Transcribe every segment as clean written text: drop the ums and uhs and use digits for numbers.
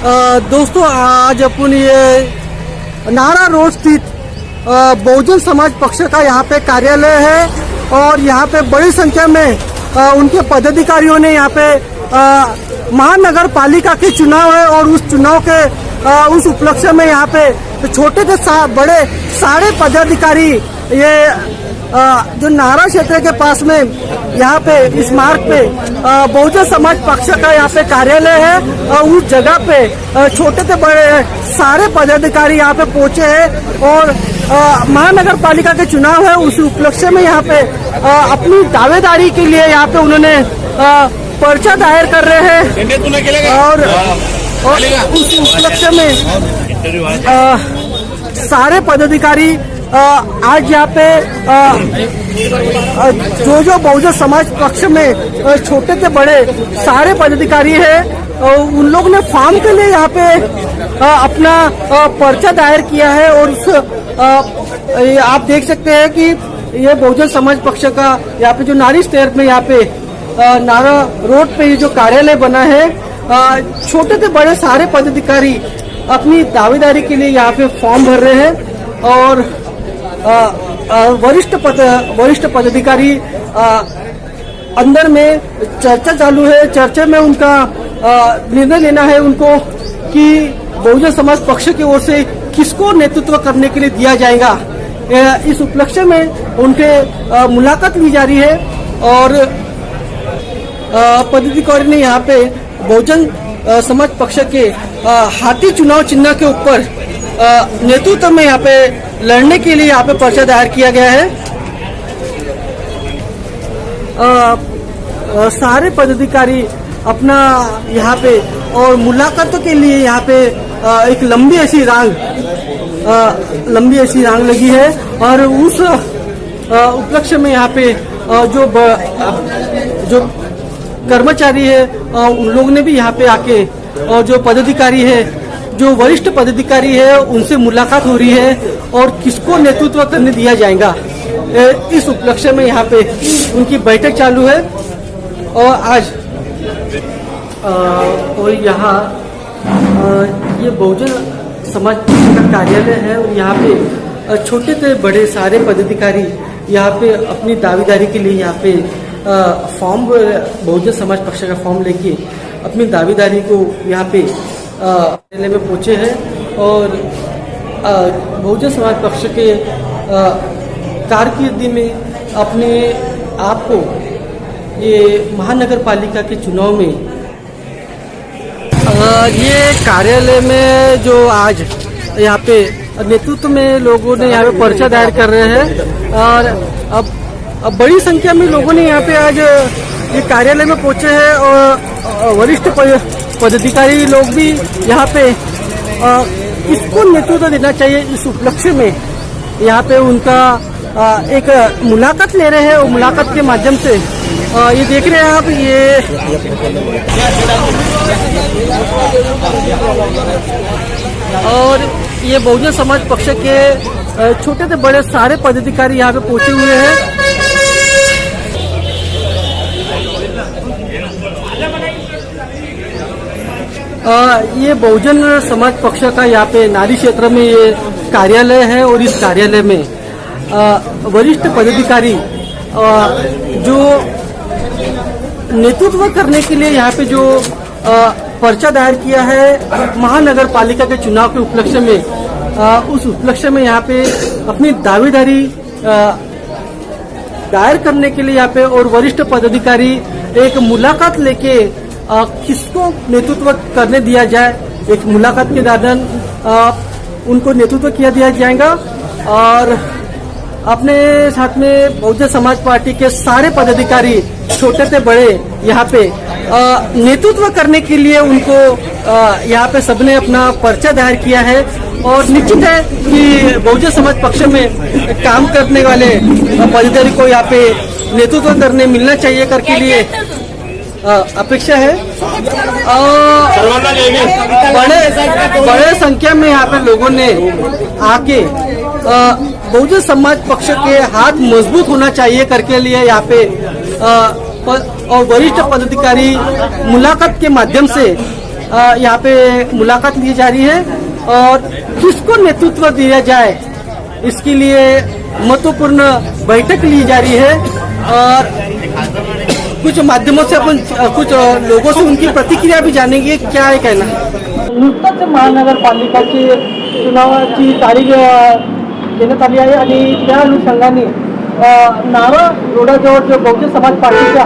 दोस्तों आज अपन ये नारा रोड स्थित बहुजन समाज पक्ष का यहाँ पे कार्यालय है और यहाँ पे बड़ी संख्या में उनके पदाधिकारियों ने यहाँ पे महानगर पालिका के चुनाव है और उस चुनाव के उस उपलक्ष्य में यहाँ पे छोटे से बड़े सारे पदाधिकारी ये जो नारा क्षेत्र के पास में यहाँ पे इस मार्ग पे बहुजन समाज पक्ष का यहाँ पे कार्यालय है और उस जगह पे छोटे से बड़े सारे पदाधिकारी यहाँ पे पहुंचे हैं और महानगर पालिका के चुनाव है उस उपलक्ष्य में यहाँ पे अपनी दावेदारी के लिए यहाँ पे उन्होंने पर्चा दायर कर रहे हैं और उस उपलक्ष्य में सारे पदाधिकारी आज यहाँ पे जो बहुजन समाज पक्ष में छोटे से बड़े सारे पदाधिकारी हैं उन लोग ने फॉर्म के लिए यहाँ पे अपना पर्चा दायर किया है और उस आप देख सकते हैं कि ये बहुजन समाज पक्ष का यहाँ पे जो नारी स्टेट में यहाँ पे नारा रोड पे ये जो कार्यालय बना है छोटे से बड़े सारे पदाधिकारी अपनी दावेदारी के लिए यहाँ पे फॉर्म भर रहे हैं और वरिष्ठ पदाधिकारी अंदर में चर्चा चालू है। चर्चा में उनका निर्णय लेना है उनको कि बहुजन समाज पक्ष की ओर से किसको नेतृत्व करने के लिए दिया जाएगा। इस उपलक्ष्य में उनके मुलाकात ली जा रही है और पदाधिकारी ने यहाँ पे बहुजन समाज पक्ष के हाथी चुनाव चिन्ह के ऊपर नेतृत्व में यहाँ पे लड़ने के लिए यहाँ पे पर्चा दायर किया गया है। सारे पदाधिकारी अपना यहाँ पे और मुलाकातों के लिए यहाँ पे एक लंबी ऐसी रांग लगी है और उस उपलक्ष्य में यहाँ पे जो कर्मचारी है उन लोग ने भी यहाँ पे आके और जो पदाधिकारी है जो वरिष्ठ पदाधिकारी है उनसे मुलाकात हो रही है और किसको नेतृत्व करने दिया जाएगा इस उपलक्ष्य में यहाँ पे उनकी बैठक चालू है। और आज और यहाँ ये बहुजन समाज का कार्यालय है और यहाँ पे छोटे से बड़े सारे पदाधिकारी यहाँ पे अपनी दावेदारी के लिए यहाँ पे फॉर्म बहुजन समाज पक्ष का फॉर्म लेके अपनी दावेदारी को यहाँ पे कार्यालय में पहुंचे हैं और बहुजन समाज पक्ष के कारकिर्दी में अपने आप को ये महानगर पालिका के चुनाव में ये कार्यालय में जो आज यहाँ पे नेतृत्व में लोगों ने यहाँ पे पर्चा दायर कर रहे हैं और अब बड़ी संख्या में लोगों ने यहाँ पे आज ये कार्यालय में पहुंचे हैं और वरिष्ठ पदाधिकारी लोग भी यहाँ पे इसको नेतृत्व देना चाहिए इस उपलक्ष्य में यहाँ पे उनका एक मुलाकात ले रहे हैं और मुलाकात के माध्यम से ये देख रहे हैं आप ये और ये बहुजन समाज पक्ष के छोटे से बड़े सारे पदाधिकारी यहाँ पे पहुंचे हुए हैं। ये बहुजन समाज पक्ष का यहाँ पे नारी क्षेत्र में ये कार्यालय है और इस कार्यालय में वरिष्ठ पदाधिकारी जो नेतृत्व करने के लिए यहाँ पे जो पर्चा दायर किया है महानगर पालिका के चुनाव के उपलक्ष्य में उस उपलक्ष्य में यहाँ पे अपनी दावेदारी दायर करने के लिए यहाँ पे और वरिष्ठ पदाधिकारी एक मुलाकात लेके किसको नेतृत्व करने दिया जाए एक मुलाकात के दौरान उनको नेतृत्व किया दिया जाएगा और अपने साथ में बहुजन समाज पार्टी के सारे पदाधिकारी छोटे से बड़े यहाँ पे नेतृत्व करने के लिए उनको यहाँ पे सबने अपना पर्चा दायर किया है और निश्चित है कि बहुजन समाज पक्ष में काम करने वाले पदाधिकारी को यहाँ पे नेतृत्व करने मिलना चाहिए करके लिए अपेक्षा है। बड़े संख्या में यहाँ पे लोगों ने आके बहुजन समाज पक्ष के हाथ मजबूत होना चाहिए करके लिए यहाँ पे और वरिष्ठ पदाधिकारी मुलाकात के माध्यम से यहाँ पे मुलाकात ली जा रही है और किसको नेतृत्व दिया जाए इसके लिए महत्वपूर्ण बैठक ली जा रही है। और कुछ माध्यमों से अपन कुछ लोगों से उनकी प्रतिक्रिया भी जानेंगे, क्या है कहना। नुकताच महानगरपालिकाची चुनावाची तारीख देण्यात आली आहे आणि त्या अनुषंगाने नारा रोडाजवळ जो बहुजन समाज पार्टीच्या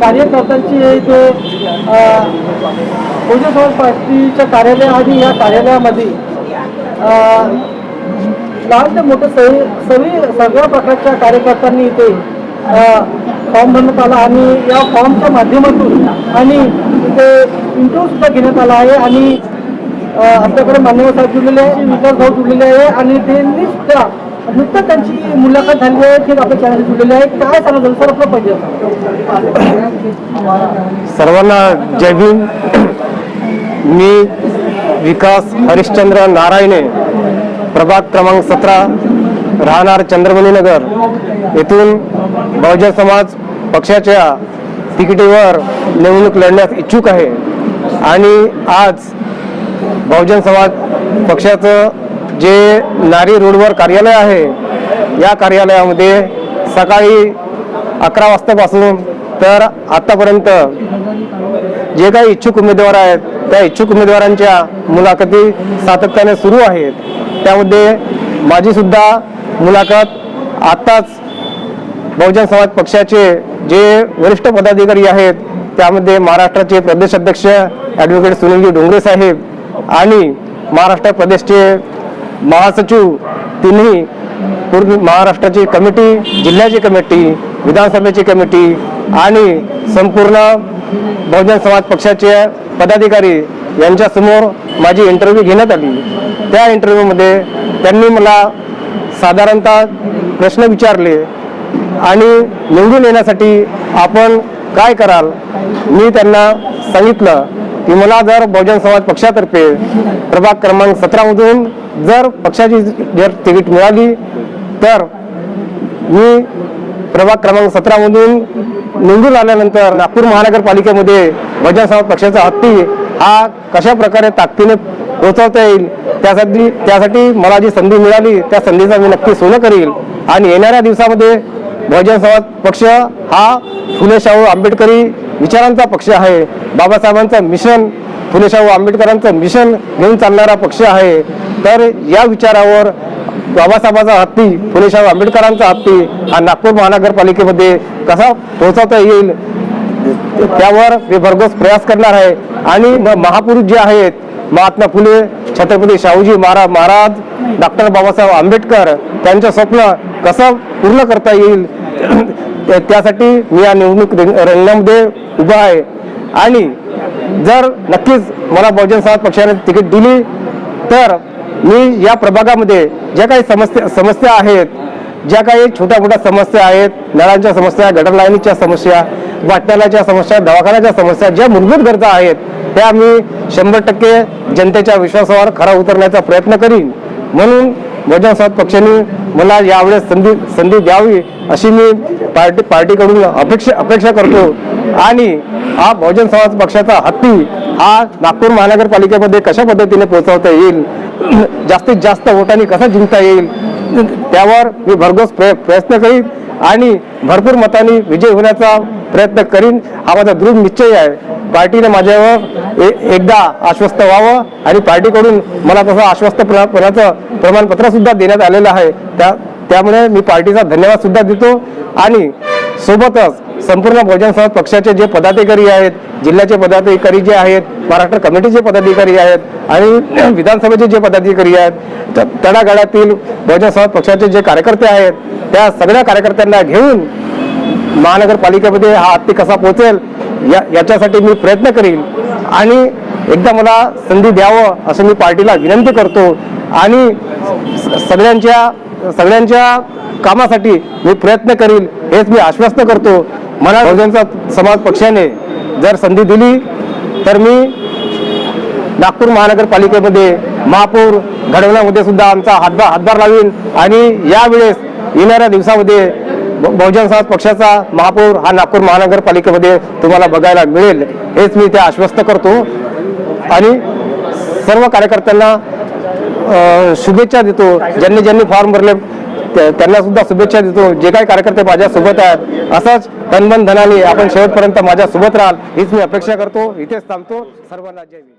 कार्यकर्त्यांची जे बहुजन समाज पार्टीच्या कार्यालय आणि या कार्यालयामध्ये लहान ते मोठे सगळ्या प्रकारच्या कार्यकर्त्यांनी इथे फॉर्म भरण्यात आला आणि या फॉर्मच्या माध्यमातून आणि इथे इंटरव्ह्यू सुद्धा घेण्यात आला आहे आणि आपल्याकडे मान्यवर साहेब जुळलेले आहे, विकास भाऊ जुळलेले आहे आणि त्यांनी सुद्धा नुकतं त्यांची मुलाखत झाली आहे ते आपल्या चॅनल जुळलेले आहे। काय सांगा सर आपलं पाहिजे। सर्वांना जय भीम। मी विकास हरिश्चंद्र नारायणे, प्रभाग क्रमांक 17, राहणार चंद्रमणी नगर येथून बहुजन समाज पक्षाच्या तिकिटीवर निवडणूक लढण्यास इच्छुक आहे आणि आज बहुजन समाज पक्षाचं जे नारी रोडवर कार्यालय आहे या कार्यालयामध्ये सकाळी 11 वाजतापासून तर आतापर्यंत जे काही इच्छुक उमेदवार आहेत त्या इच्छुक उमेदवारांच्या मुलाखती सातत्याने सुरू आहेत। त्यामध्ये माझी सुद्धा मुलाखत आत्ताच बहुजन समाज पक्षाचे जे वरिष्ठ पदाधिकारी आहेत त्यामध्ये महाराष्ट्राचे प्रदेश अध्यक्ष ॲडव्होकेट सुनीलजी डोंगरे साहेब आणि महाराष्ट्र प्रदेशचे महासचिव तिन्ही पूर्ण महाराष्ट्राची कमिटी, जिल्ह्याची कमिटी, विधानसभेची कमिटी आणि संपूर्ण बहुजन समाज पक्षाचे पदाधिकारी यांच्यासमोर माझी इंटरव्ह्यू घेण्यात आली। त्या इंटरव्ह्यूमध्ये त्यांनी मला साधारणतः प्रश्न विचारले आणि निवडून येण्यासाठी आपण काय कराल। मी त्यांना सांगितलं की मला जर बहुजन समाज पक्षातर्फे प्रभाग क्रमांक 17 मधून जर पक्षाची जर तिकीट मिळाली तर मी प्रभाग क्रमांक 17 मधून निवडून आल्यानंतर नागपूर महानगरपालिकेमध्ये बहुजन समाज पक्षाचा हत्ती हा कशा प्रकारे ताकदीने पोहोचवता येईल त्यासाठी मला जी संधी मिळाली त्या संधीचा मी नक्की सोनं करील आणि येणाऱ्या दिवसामध्ये बहुजन समाज पक्ष हा फुले शाहू आंबेडकरी विचारांचा पक्ष आहे। बाबासाहेबांचं मिशन, फुले शाहू आंबेडकरांचं मिशन घेऊन चालणारा पक्ष आहे। तर या विचारावर बाबासाहेबांचा हत्ती, फुले शाहू आंबेडकरांचा हत्ती हा नागपूर महानगरपालिकेमध्ये कसा पोहोचवता येईल त्यावर मी भरघोस प्रयास करणार आहे आणि महापुरुष जे आहेत महात्मा फुले, छत्रपती शाहूजी महाराज, डॉक्टर बाबासाहेब आंबेडकर त्यांचं स्वप्न कसं पूर्ण करता येईल त्यासाठी मी या निवडणूक रिंगणामध्ये उभा आहे। आणि जर नक्कीच मला बहुजन समाज पक्षाने तिकीट दिली तर मी या प्रभागामध्ये ज्या काही समस्या आहेत, ज्या काही छोट्या मोठ्या समस्या आहेत, नळांच्या समस्या, गटर लाईनीच्या समस्या, वाटण्याच्या समस्या, दवाखान्याच्या समस्या, ज्या मूलभूत गरजा आहेत त्या मी 100% जनतेच्या विश्वासावर खरा उतरण्याचा प्रयत्न करीन। म्हणून बहुजन समाज पक्षाने मला यावेळेस संधी द्यावी अशी मी पार्टीकडून अपेक्षा करतो आणि हा बहुजन समाज पक्षाचा हत्ती हा नागपूर महानगरपालिकेमध्ये कशा पद्धतीने पोहोचवता येईल, जास्तीत जास्त वोटांनी कसा जिंकता येईल त्यावर मी भरघोस प्रयत्न करीन आणि भरपूर मतांनी विजय होण्याचा प्रयत्न करीन हा माझा दृढ निश्चय आहे। पार्टीने माझ्यावर एकदा आश्वस्त व्हावं आणि पार्टीकडून मला तसं आश्वस्तपणाचं प्रमाणपत्र सुद्धा देण्यात आलेलं आहे। त्यामुळे मी पार्टीचा धन्यवाद सुद्धा देतो आणि सोबतच संपूर्ण बहुजन समाज पक्षाचे जे पदाधिकारी आहेत, जिल्ह्याचे पदाधिकारी जे आहेत, महाराष्ट्र कमिटीचे पदाधिकारी आहेत आणि विधानसभेचे जे पदाधिकारी आहेत, तळागाळातील बहुजन समाज पक्षाचे जे कार्यकर्ते आहेत त्या सगळ्या कार्यकर्त्यांना घेऊन महानगरपालिकेमध्ये हा हत्ती कसा पोहोचेल याच्यासाठी मी प्रयत्न करीन आणि एकदा मला संधी द्यावं असं मी पार्टीला विनंती करतो आणि सगळ्यांच्या कामासाठी मी प्रयत्न करील हेच मी आश्वस्त करतो। मला बहुजन समाज पक्षाने जर संधी दिली तर मी नागपूर महानगरपालिकेमध्ये महापौर घडवण्यामध्ये सुद्धा आमचा हातभार लावीन आणि यावेळेस येणाऱ्या दिवसामध्ये बहुजन समाज पक्षाचा महापौर हा नागपूर महानगरपालिकेमध्ये तुम्हाला बघायला मिळेल, हेच मी ते आश्वस्त करतो. आणि सर्व कार्यकर्त्यांना शुभेच्छा देतो. ज्यांनी फॉर्म भरले त्यांना सुद्धा शुभेच्छा देतो. जे काही कार्यकर्ते माझ्या सोबत आहेत, असाच तनमन धनाने आपण शेवटपर्यंत माझ्या सोबत राहाल हीच मी अपेक्षा करतो. इथेच थांबतो. सर्वांना जय भीम.